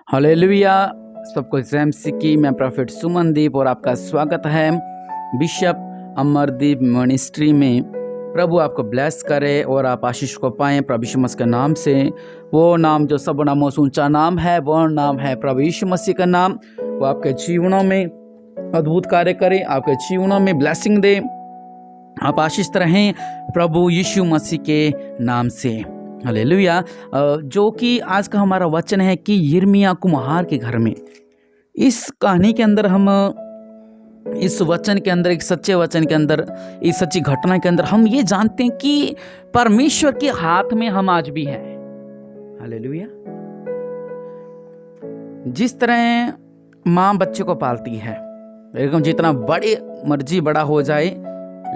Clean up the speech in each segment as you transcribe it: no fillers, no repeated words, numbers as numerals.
Hallelujah. सबको जय मसीह की। मैं प्रोफेट सुमनदीप और आपका स्वागत है बिशप अमरदीप मिनिस्ट्री में। प्रभु आपको ब्लेस करे और आप आशीष को पाएं प्रभु यीशु मसीह के नाम से। वो नाम जो सब नामों से ऊंचा नाम है, वो नाम है प्रभु यीशु मसीह का नाम। वो आपके जीवनों में अद्भुत कार्य करे, आपके जीवनों में ब्लेसिंग दे, आप आशीष रहें प्रभु यीशु मसीह के नाम से। हालेलुया। जो कि आज का हमारा वचन है कि यिर्मयाह कुम्हार के घर में। इस कहानी के अंदर हम, इस वचन के अंदर, एक सच्चे वचन के अंदर, इस सच्ची घटना के अंदर हम ये जानते हैं कि परमेश्वर के हाथ में हम आज भी हैं। हालेलुया। जिस तरह माँ बच्चे को पालती है, एकदम जितना बड़ी मर्जी बड़ा हो जाए,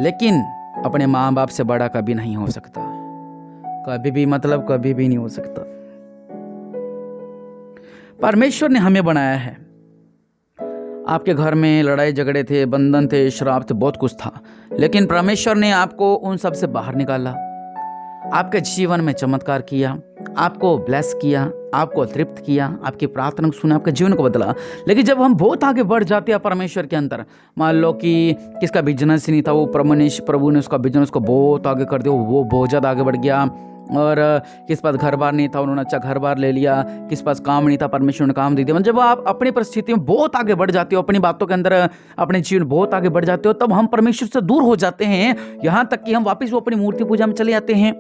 लेकिन अपने माँ बाप से बड़ा कभी नहीं हो सकता। कभी भी, मतलब कभी भी नहीं हो सकता। परमेश्वर ने हमें बनाया है। आपके घर में लड़ाई झगड़े थे, बंधन थे, श्राप थे, बहुत कुछ था, लेकिन परमेश्वर ने आपको उन सब से बाहर निकाला। आपके जीवन में चमत्कार किया, आपको ब्लेस किया, आपको तृप्त किया, आपकी प्रार्थना को सुना, आपके जीवन को बदला। लेकिन जब हम बहुत आगे बढ़ जाते हैं परमेश्वर के अंदर, मान लो कि किसका बिजनेस ही नहीं था, वो प्रभु ने उसका बिजनेस को बहुत आगे कर दिया, वो बहुत ज़्यादा आगे बढ़ गया। और किस पास घर बार नहीं था, उन्होंने अच्छा घर बार ले लिया। किस पास काम नहीं था, परमेश्वर ने काम दे दिया। जब आप अपनी परिस्थिति में बहुत आगे बढ़ जाते हो, अपनी बातों के अंदर अपने जीवन बहुत आगे बढ़ जाते हो, तब हम परमेश्वर से दूर हो जाते हैं। यहाँ तक कि हम वापस वो अपनी मूर्ति पूजा में चले जाते हैं।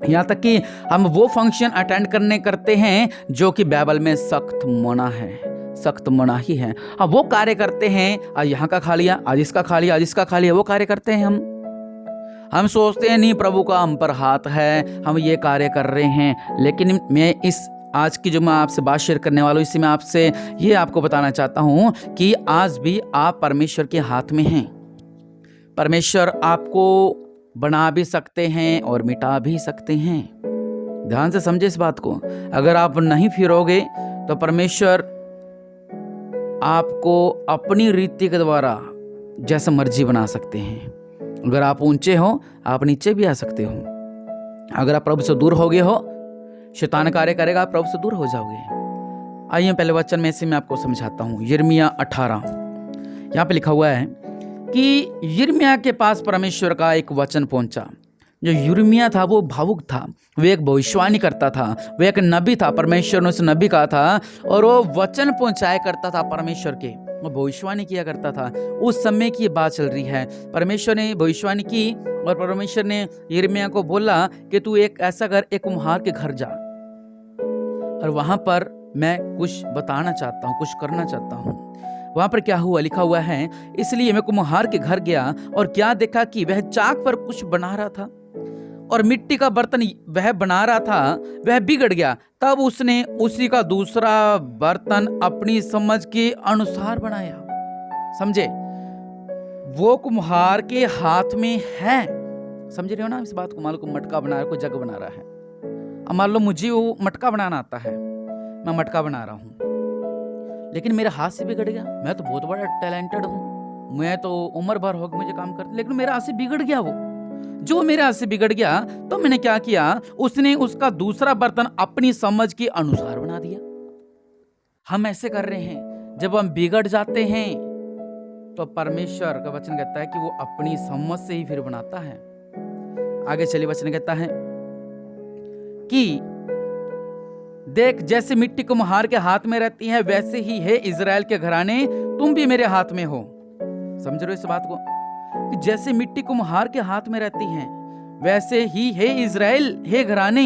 यहाँ तक कि हम वो फंक्शन अटेंड करते हैं जो कि बाइबल में सख्त मना है, सख्त मना ही है। हम वो कार्य करते हैं, आज यहाँ का खा लिया, आज इसका खा लिया, आज इसका खा लिया, वो कार्य करते हैं। हम सोचते हैं नहीं, प्रभु का हम पर हाथ है, हम ये कार्य कर रहे हैं। लेकिन मैं इस आज की जो मैं आपसे बात शेयर करने वाला हूँ, इसी में आपसे ये आपको बताना चाहता हूँ कि आज भी आप परमेश्वर के हाथ में हैं। परमेश्वर आपको बना भी सकते हैं और मिटा भी सकते हैं। ध्यान से समझे इस बात को। अगर आप नहीं फिरोगे तो परमेश्वर आपको अपनी रीति के द्वारा जैसा मर्जी बना सकते हैं। अगर आप ऊंचे हो, आप नीचे भी आ सकते हो। अगर आप प्रभु से दूर हो गए हो, शैतान कार्य करेगा, आप प्रभु से दूर हो जाओगे। आइए पहले वचन में से मैं आपको समझाता हूँ। यिर्मयाह 18, यहाँ पे लिखा हुआ है कि यिर्मयाह के पास परमेश्वर का एक वचन पहुंचा। जो यिर्मयाह था वो भावुक था, वो एक भविष्यवाणी करता था, वो एक नबी था। परमेश्वर ने उस नबी कहा था और वो वचन पहुंचाया करता था परमेश्वर के, वो भविष्यवाणी किया करता था। उस समय की बात चल रही है। परमेश्वर ने भविष्यवाणी की और परमेश्वर ने यिर्मयाह को बोला कि तू एक ऐसा घर, एक कुम्हार के घर जा और वहां पर मैं कुछ बताना चाहता हूँ, कुछ करना चाहता हूँ। वहां पर क्या हुआ, लिखा हुआ है, इसलिए मैं कुम्हार के घर गया और क्या देखा कि वह चाक पर कुछ बना रहा था और मिट्टी का बर्तन वह बना रहा था, वह बिगड़ गया। तब उसने उसी का दूसरा बर्तन अपनी समझ के अनुसार बनाया। समझे, वो कुम्हार के हाथ में है। समझ रहे हो ना इस बात को। मान लो मटका बना रहा है, कोई जग बना रहा है। अब मान लो मुझे वो मटका बनाना आता है, मैं मटका बना रहा हूँ, लेकिन मेरे हाथ से बिगड़ गया। मैं तो बहुत बड़ा टैलेंटेड हूँ, मैं तो उम्र भर हो गई मुझे काम करते, लेकिन मेरे हाथ से बिगड़ गया। वो जो मेरे हाथ से बिगड़ गया, तो मैंने क्या किया, उसने उसका दूसरा बर्तन अपनी समझ के अनुसार बना दिया। हम ऐसे कर रहे हैं, जब हम बिगड़ जाते हैं तो परमेश्वर का वचन कहता है कि वो अपनी समझ से ही फिर बनाता है। आगे चलिए, वचन कहता है कि देख, जैसे मिट्टी कुम्हार के हाथ में रहती है, वैसे ही है इजराइल के घराने, तुम भी मेरे हाथ में हो। समझ रहे हो इस बात को कि जैसे मिट्टी कुम्हार के हाथ में रहती है, वैसे ही है इजराइल, हे घराने,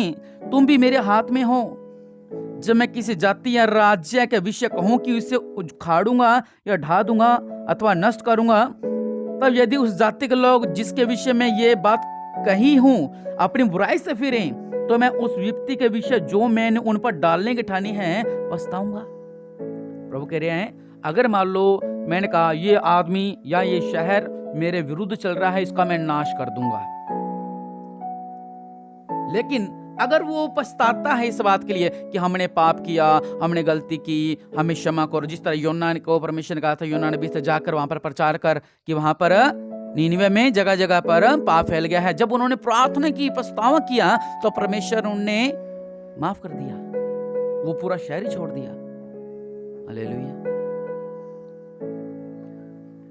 तुम भी मेरे हाथ में हो। जब मैं किसी जाति या राज्य के विषय कहूं कि उसे उखाड़ूंगा या ढा दूंगा अथवा नष्ट करूंगा, तब यदि उस जाति के लोग जिसके विषय में ये बात कही हूं अपनी बुराई से फिरें, तो मैं उस विपत्ति के विषय जो मैंने उन पर डालने की ठानी है पछताऊंगा। प्रभु कह रहे हैं, अगर मान लो मैंने कहा ये आदमी या ये शहर मेरे विरुद्ध चल रहा है, इसका मैं नाश कर दूंगा, लेकिन अगर वो पछताता है इस बात के लिए कि हमने पाप किया, हमने गलती की, हमें क्षमा करो, जिस तरह योना को परमेश्वर ने कहा था, योना नबी से जाकर वहां पर प्रचार कर कि वहां पर नीनवे में जगह जगह पर पाप फैल गया है। जब उन्होंने प्रार्थना की, पछतावा किया, तो परमेश्वर उन्हें माफ कर दिया, वो पूरा शहर ही छोड़ दिया। हालेलुया।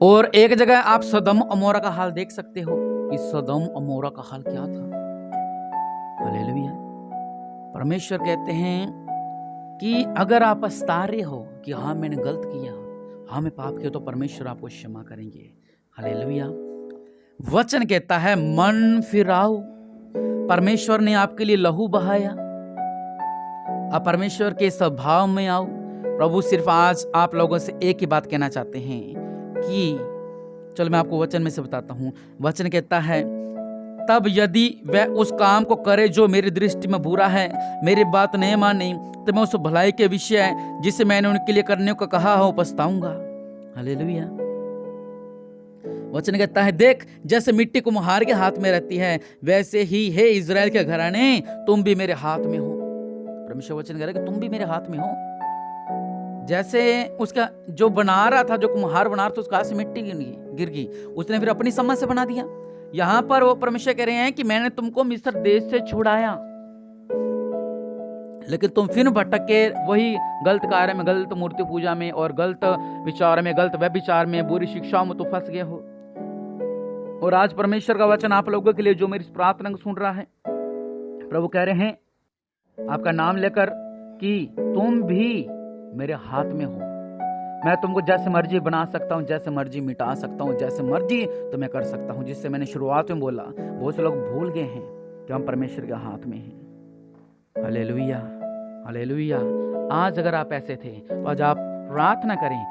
और एक जगह आप सदम अमोरा का हाल देख सकते हो कि सदम अमोरा का हाल क्या था। हालेलुया। परमेश्वर कहते हैं कि अगर आप पछता रहे हो कि हाँ मैंने गलत किया, हाँ मैं पाप किया, तो परमेश्वर आपको क्षमा करेंगे। हालेलुया। वचन कहता है मन फिराओ। परमेश्वर ने आपके लिए लहू बहाया, आप परमेश्वर के स्वभाव में आओ। प्रभु सिर्फ आज आप लोगों से एक ही बात कहना चाहते हैं कि चलो मैं आपको वचन में से बताता हूं। वचन कहता है तब यदि वह उस काम को करे जो मेरी दृष्टि में बुरा है, मेरी बात नहीं माने, तो मैं उस भलाई के विषय जिसे मैंने उनके लिए करने को कहा हो पछताऊंगा। हालेलुया। वचन कहता है देख जैसे मिट्टी कुम्हार के हाथ में रहती है, वैसे ही हे इजराइल के घराने तुम भी मेरे हाथ में हो। परमेश्वर वचन कह रहा है कि तुम भी मेरे हाथ में हो। जैसे उसका जो बना रहा था, जो कुम्हार बना रहा था, उसका हाथ से मिट्टी गिर गई, उसने फिर अपनी समझ से बना दिया। यहां पर वो परमेश्वर कह रहे हैं कि मैंने तुमको मिस्र देश से छुड़ाया, लेकिन तुम फिर भटक के वही गलत कार्य में, गलत मूर्ति पूजा में और गलत विचार में, गलत व्यभिचार में, बुरी शिक्षाओं में तो फंस गए हो। और आज परमेश्वर का वचन आप लोगों के लिए जो मेरी प्रार्थना को सुन रहा है, प्रभु कह रहे हैं आपका नाम लेकर कि तुम भी मेरे हाथ में हो। मैं तुमको जैसे मर्जी बना सकता हूँ, जैसे मर्जी मिटा सकता हूँ, जैसे मर्जी तो मैं कर सकता हूँ। जिससे मैंने शुरुआत में बोला, बहुत से लोग भूल गए हैं कि हम परमेश्वर के हाथ में हैं। Hallelujah, hallelujah. आज अगर आप ऐसे थे तो आज आप प्रार्थना करें,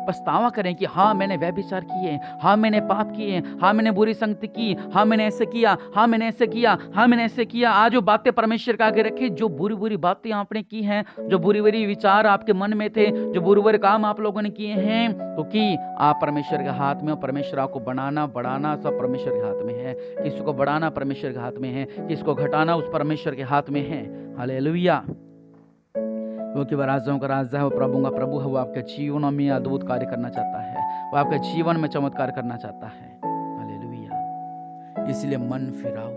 पछतावा करें कि हाँ मैंने व्यभिचार किए, हाँ मैंने पाप किए, हाँ मैंने बुरी संगति की, हाँ मैंने ऐसे किया, हाँ मैंने ऐसे किया, हाँ मैंने ऐसे किया। आज वो बातें परमेश्वर के आगे रखी, जो बुरी बुरी बातें आपने की हैं, जो बुरी बुरी विचार आपके मन में थे, जो बुरे बुरे काम आप लोगों ने किए हैं, तो कि आप परमेश्वर के हाथ में हो। परमेश्वर आपको बनाना बढ़ाना सब परमेश्वर के हाथ में है। किसी को बढ़ाना परमेश्वर के हाथ में है, किसको घटाना उस परमेश्वर के हाथ में है। हालेलुया। क्योंकि वह राजाओं का राजा है, वो प्रभु का प्रभु है। वो आपके जीवन में अद्भुत कार्य करना चाहता है, वो आपके जीवन में चमत्कार करना चाहता है। हालेलुया। इसलिए मन फिराओ,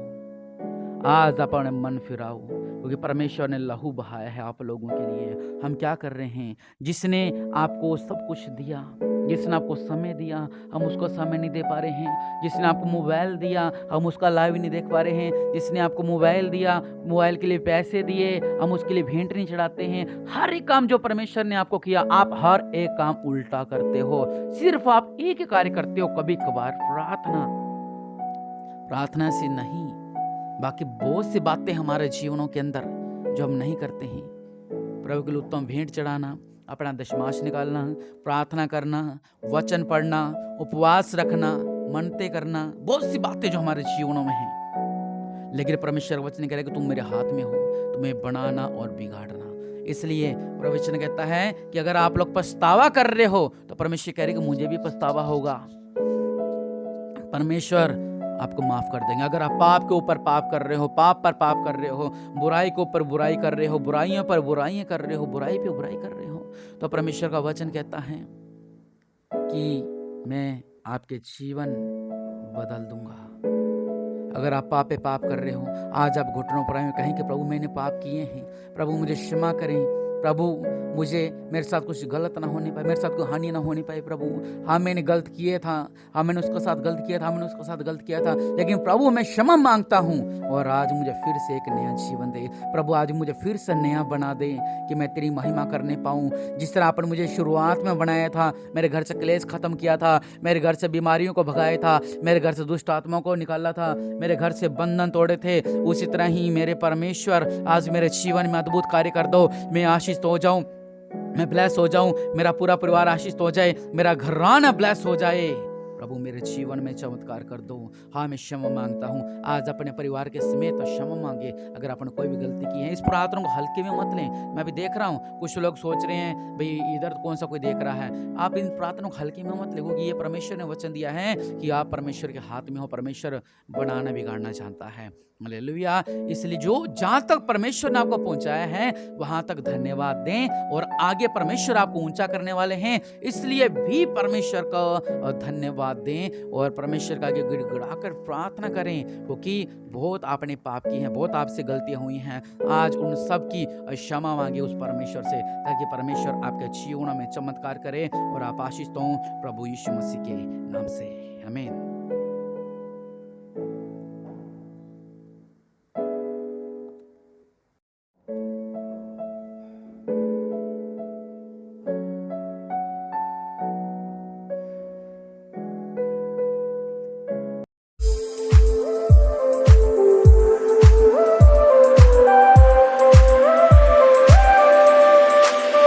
आज अपने मन फिराओ, क्योंकि परमेश्वर ने लहू बहाया है आप लोगों के लिए। हम क्या कर रहे हैं? जिसने आपको सब कुछ दिया, जिसने आपको समय दिया, हम उसको समय नहीं दे पा रहे हैं। जिसने आपको मोबाइल दिया, हम उसका लाइव नहीं देख पा रहे हैं। जिसने आपको मोबाइल दिया, मोबाइल के लिए पैसे दिए, हम उसके लिए भेंट नहीं चढ़ाते हैं। हर एक काम जो परमेश्वर ने आपको किया, आप हर एक काम उल्टा करते हो। सिर्फ आप एक ही कार्य करते हो, कभी कभार प्रार्थना से नहीं। बाकी बहुत सी बातें हमारे जीवनों के अंदर जो हम नहीं करते हैं। प्रभु के लिए उत्तम भेंट चढ़ाना, अपना दशमांश निकालना, प्रार्थना करना, वचन पढ़ना, उपवास रखना, मन्नतें करना, बहुत सी बातें जो हमारे जीवनों में हैं। लेकिन परमेश्वर वचन कह रहा है कि तुम मेरे हाथ में हो, तुम्हें बनाना और बिगाड़ना। इसलिए प्रवचन कहता है कि अगर आप लोग पछतावा कर रहे हो तो परमेश्वर कह रहे कि मुझे भी पछतावा होगा। परमेश्वर आपको माफ कर देंगे। अगर आप पाप के ऊपर पाप कर रहे हो, पाप पर पाप कर रहे हो, बुराई के ऊपर बुराई कर रहे हो, बुराइयों पर बुराइयां कर रहे हो, बुराई पे बुराई कर रहे हो, तो परमेश्वर का वचन कहता है कि मैं आपके जीवन बदल दूंगा। अगर आप पाप पे पाप कर रहे हो, आज आप घुटनों पर आए कहें कि प्रभु मैंने पाप किए हैं, प्रभु मुझे क्षमा करें, प्रभु मुझे मेरे साथ कुछ गलत ना होने पाए, मेरे साथ कोई हानि ना होने पाए। प्रभु हाँ मैंने गलत किए था, हाँ मैंने उसके साथ गलत किया था, मैंने उसके साथ गलत किया था, लेकिन प्रभु मैं क्षमा मांगता हूँ और आज मुझे फिर से एक नया जीवन दे। प्रभु आज मुझे फिर से नया बना दे कि मैं तेरी महिमा करने पाऊँ। जिस तरह आपने मुझे शुरुआत में बनाया था, मेरे घर से क्लेश खत्म किया था, मेरे घर से बीमारियों को भगाया था, मेरे घर से दुष्ट आत्माओं को निकाला था, मेरे घर से बंधन तोड़े थे, उसी तरह ही मेरे परमेश्वर आज मेरे जीवन में अद्भुत कार्य कर दो। मैं आशीष हो जाऊं, मैं ब्लेस हो जाऊं, मेरा पूरा परिवार आशीष हो जाए, मेरा घराना ब्लेस हो जाए। प्रभु मेरे जीवन में चमत्कार कर दो। हाँ मैं क्षमा मांगता हूँ। आज अपने परिवार के समेत क्षमा मांगे। अगर आपने कोई भी गलती की है, इस प्रार्थना को हल्के में मत लें। मैं भी देख रहा हूँ कुछ लोग सोच रहे हैं भाई इधर कौन सा कोई देख रहा है। आप इन प्रार्थना को हल्के में मत ले, क्योंकि ये परमेश्वर ने वचन दिया है कि आप परमेश्वर के हाथ में हो। परमेश्वर बनाना बिगाड़ना जानता है। हालेलुया। इसलिए जो जहां तक परमेश्वर ने आपको पहुंचाया है वहां तक धन्यवाद दें, और आगे परमेश्वर आपको ऊंचा करने वाले हैं, इसलिए भी परमेश्वर का धन्यवाद धन्यवाद दें और परमेश्वर का आगे गिड़गिड़ाकर प्रार्थना करें, क्योंकि बहुत आपने पाप की हैं, बहुत आपसे गलतियां हुई हैं। आज उन सब की क्षमा मांगे उस परमेश्वर से, ताकि परमेश्वर आपके जीवन में चमत्कार करे और आप आशीष हों प्रभु यीशु मसीह के नाम से। आमीन।